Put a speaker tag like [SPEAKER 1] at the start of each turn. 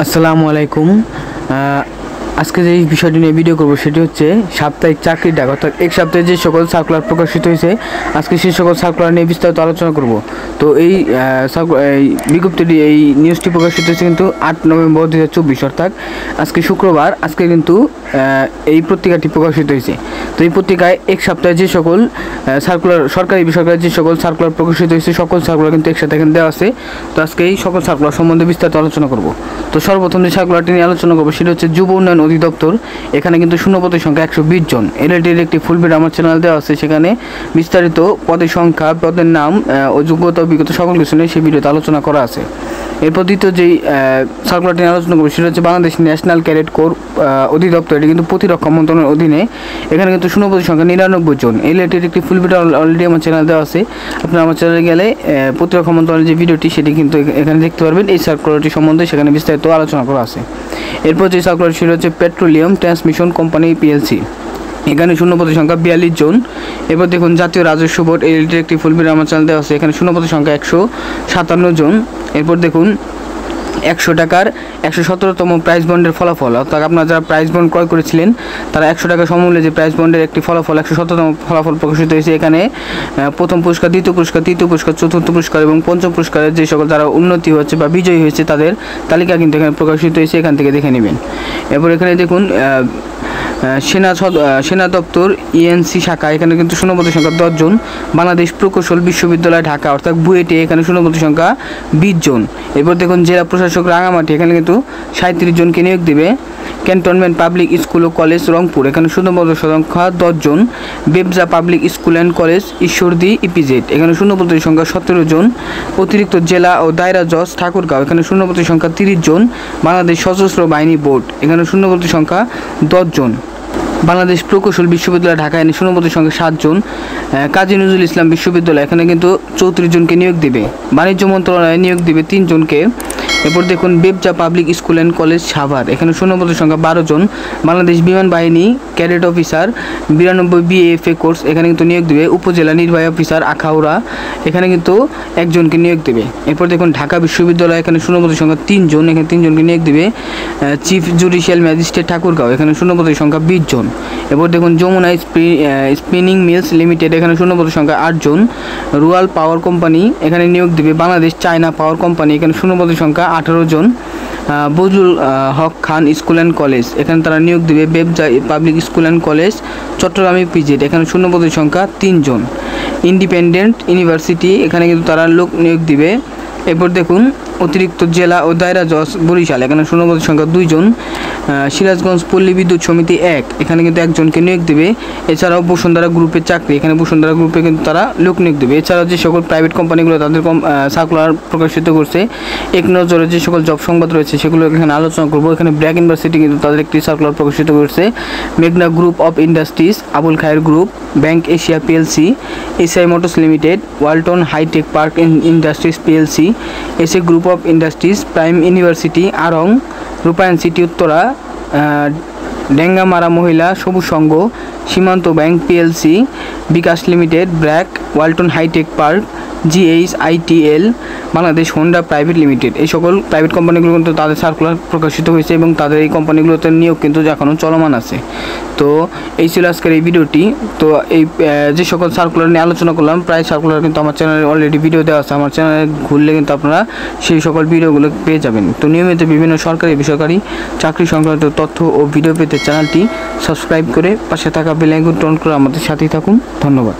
[SPEAKER 1] আসসালামু আলাইকুম। আজকে যে বিষয়টি নিয়ে ভিডিও করব সেটি হচ্ছে সাপ্তাহিক চাকরির ডাক, অর্থাৎ এক সপ্তাহে যে সকল সার্কুলার প্রকাশিত হয়েছে আজকে সেই সকল সার্কুলার নিয়ে বিস্তারিত আলোচনা করব। তো এই বিজ্ঞপ্তিটি, এই নিউজটি প্রকাশিত হয়েছে কিন্তু 8 নভেম্বর 2024, অর্থাৎ আজকে শুক্রবার। আজকে কিন্তু এই পত্রিকাটি প্রকাশিত হয়েছে। তো এই পত্রিকায় এক সপ্তাহে যে সকল সার্কুলার, সরকারি বেসরকারি যে সকল সার্কুলার প্রকাশিত হয়েছে সকল সার্কুলার কিন্তু একসাথে এখানে দেওয়া আছে। তো আজকে এই সকল সার্কুলার সম্বন্ধে বিস্তারিত আলোচনা করব। তো সর্বপ্রথম যে সার্কুলারটি নিয়ে আলোচনা করবো সেটা হচ্ছে যুব উন্নয়ন অধিদপ্তর। এখানে কিন্তু শূন্যপদের সংখ্যা 120 জন। এলএটির একটি ফুল ভিডিও আমার চ্যানেল দেওয়া আছে, সেখানে বিস্তারিত পদের সংখ্যা, পদের নাম ও যোগ্যতা অভিজ্ঞতা সকল কিছু নিয়ে সেই ভিডিওতে আলোচনা করা আছে। এরপর দ্বিতীয় যেই সার্কুলারটি নিয়ে আলোচনা করবো সেটা হচ্ছে বাংলাদেশ ন্যাশনাল ক্যাডেট কোর অধিদপ্তর। এটি কিন্তু প্রতিরক্ষা মন্ত্রণালয়ের অধীনে। এখানে কিন্তু শূন্যপদের সংখ্যা 99 জন। এলএটির একটি ফুল ভিডিও অলরেডি আমার চ্যানেল দেওয়া আছে। আপনারা আমার চ্যানেলে গেলে প্রতিরক্ষা মন্ত্রণালয়ের যে ভিডিওটি সেটি কিন্তু এখানে দেখতে পারবেন। এই সার্কুলারটি সম্বন্ধে সেখানে বিস্তারিত আলোচনা করা আছে। এরপর যে সার্কুলার সেটা হচ্ছে পেট্রোলিয়াম ট্রান্সমিশন কোম্পানি পিএলসি। এখানে শূন্যপদের সংখ্যা 42 জন। এরপর দেখুন জাতীয় রাজস্ব বোর্ড, এলএটির একটি ফুল ভিডিও আমার চ্যানেল দেওয়া আছে। এখানে শূন্যপদের সংখ্যা 157 জন। এরপর দেখুন 100 টাকার 117তম প্রাইজ বন্ডের ফলাফল, অর্থাৎ আপনারা যারা প্রাইজ বন্ড ক্রয় করেছিলেন তারা 100 টাকা সমমূল্যে যে প্রাইজ বন্ডের একটি ফলাফল 117তম ফলাফল প্রকাশিত হয়েছে। এখানে প্রথম পুরস্কার, দ্বিতীয় পুরস্কার, তৃতীয় পুরস্কার, চতুর্থ পুরস্কার এবং পঞ্চম পুরস্কারের যে সকল যারা উন্নতি হচ্ছে বা বিজয়ী হয়েছে তাদের তালিকা কিন্তু এখানে প্রকাশিত হয়েছে, এখান থেকে দেখে নেবেন। এরপর এখানে দেখুন সেনা দপ্তর ইএনসি শাখা, এখানে কিন্তু শূন্যপদের সংখ্যা 10 জন। বাংলাদেশ প্রকৌশল বিশ্ববিদ্যালয় ঢাকা, অর্থাৎ বুয়েটে, এখানে শূন্যপদের সংখ্যা 20 জন। এরপর দেখুন জেলা প্রশাসক রাঙামাটি, এখানে কিন্তু 37 জনকে নিয়োগ দেবে। ক্যান্টনমেন্ট পাবলিক স্কুল ও কলেজ রংপুর, এখানে শূন্যপদের সংখ্যা 10 জন। BEPZA public school and college Ishwardi EPZ, এখানে শূন্যপদের সংখ্যা 17 জন। অতিরিক্ত জেলা ও দায়রা জজ ঠাকুরগাঁও, এখানে শূন্যপদের সংখ্যা 30 জন। বাংলাদেশ সশস্ত্র বাহিনী বোর্ড, এখানে শূন্যপদের সংখ্যা 10 জন। বাংলাদেশ প্রকৌশল বিশ্ববিদ্যালয় ঢাকা, এখানে শূন্যপদের সংখ্যা 7 জন। কাজী নজরুল ইসলাম বিশ্ববিদ্যালয়, এখানে কিন্তু 34 জনকে নিয়োগ দেবে। বাণিজ্য মন্ত্রণালয়ে নিয়োগ দেবে 3 জনকে। এরপর দেখুন BEPZA public school and college Savar, এখানে শূন্যপদের সংখ্যা 12 জন। বাংলাদেশ বিমান বাহিনী ক্যাডেট অফিসার 92 বিএএফএ কোর্স, এখানে কিন্তু নিয়োগ দেবে। উপজেলা নির্বাহী অফিসার আখাউড়া, এখানে কিন্তু 1 জনকে নিয়োগ দেবে। এরপর দেখুন ঢাকা বিশ্ববিদ্যালয়, এখানে শূন্যপদের সংখ্যা 3 জন, এখানে 3 জনকে নিয়োগ দেবে। চিফ জুডিশিয়াল ম্যাজিস্ট্রেট ঠাকুরগাঁও, এখানে শূন্যপদের সংখ্যা 20 জন। এরপর দেখুন যমুনা স্পিনিং মিলস লিমিটেড, এখানে শূন্যপদের সংখ্যা 8 জন। রুয়াল পাওয়ার কোম্পানি, এখানে নিয়োগ দেবে। বাংলাদেশ চায়না পাওয়ার কোম্পানি, এখানে শূন্যপদের সংখ্যা 18 জন। Bazlul Haque Khan school and college, এখানে তারা নিয়োগ দেবে। BEPZA public school and college Chattogram PZ, এখানে শূন্যপদের সংখ্যা 3 জন। ইন্ডিপেন্ডেন্ট ইউনিভার্সিটি, এখানে কিন্তু তারা লোক নিয়োগ দিবে। এরপর দেখুন অতিরিক্ত জেলা ও দায়রা জজ বরিশাল, এখানে শূন্যপদের সংখ্যা 2 জন। সিরাজগঞ্জ পল্লী বিদ্যুৎ সমিতি 1, এখানে কিন্তু 1 জনকে নিয়োগ দেবে। এছাড়াও বসুন্ধরা গ্রুপের চাকরি, এখানে বসুন্ধরা গ্রুপে কিন্তু তারা লোক নিয়োগ দেবে। এছাড়াও যে সকল প্রাইভেট কোম্পানিগুলো তাদের সার্কুলার প্রকাশিত করছে, এক নজরে যে সকল জব সংবাদ রয়েছে সেগুলো এখানে আলোচনা করব। এখানে ব্র্যাক ইউনিভার্সিটি কিন্তু তাদের একটি সার্কুলার প্রকাশিত করছে। মেঘনা group of industries, Abul Khair group, bank Asia PLC, SI motors limited, Walton hi tech park industries PLC, SA group of industries, prime university Aarong, Rupayan city Uttara, Dengamara Mohila Sabuj Sangha, Simanto bank PLC, bKash limited, BRAC, Walton hi tech park, GHITL, Bangladesh Honda private limited, এই সকল private কোম্পানিগুলো কিন্তু তাদের circular প্রকাশিত হয়েছে এবং তাদের এই কোম্পানিগুলোতে নিয়োগ কিন্তু এখনও চলমান আছে। তো এই ছিল আজকের এই ভিডিওটি। তো এই যে সকল সার্কুলার নিয়ে আলোচনা করলাম, প্রায় সার্কুলার কিন্তু আমার চ্যানেলে অলরেডি ভিডিও দেওয়া আছে। আমার চ্যানেলে ঘুরলে কিন্তু আপনারা সেই সকল ভিডিওগুলো পেয়ে যাবেন। তো নিয়মিত বিভিন্ন সরকারি বেসরকারি চাকরি সংক্রান্ত তথ্য ও ভিডিও পেতে চ্যানেলটি সাবস্ক্রাইব করে পাশে থাকা বেল আইকনটি অন করে আমাদের সাথেই থাকুন। ধন্যবাদ।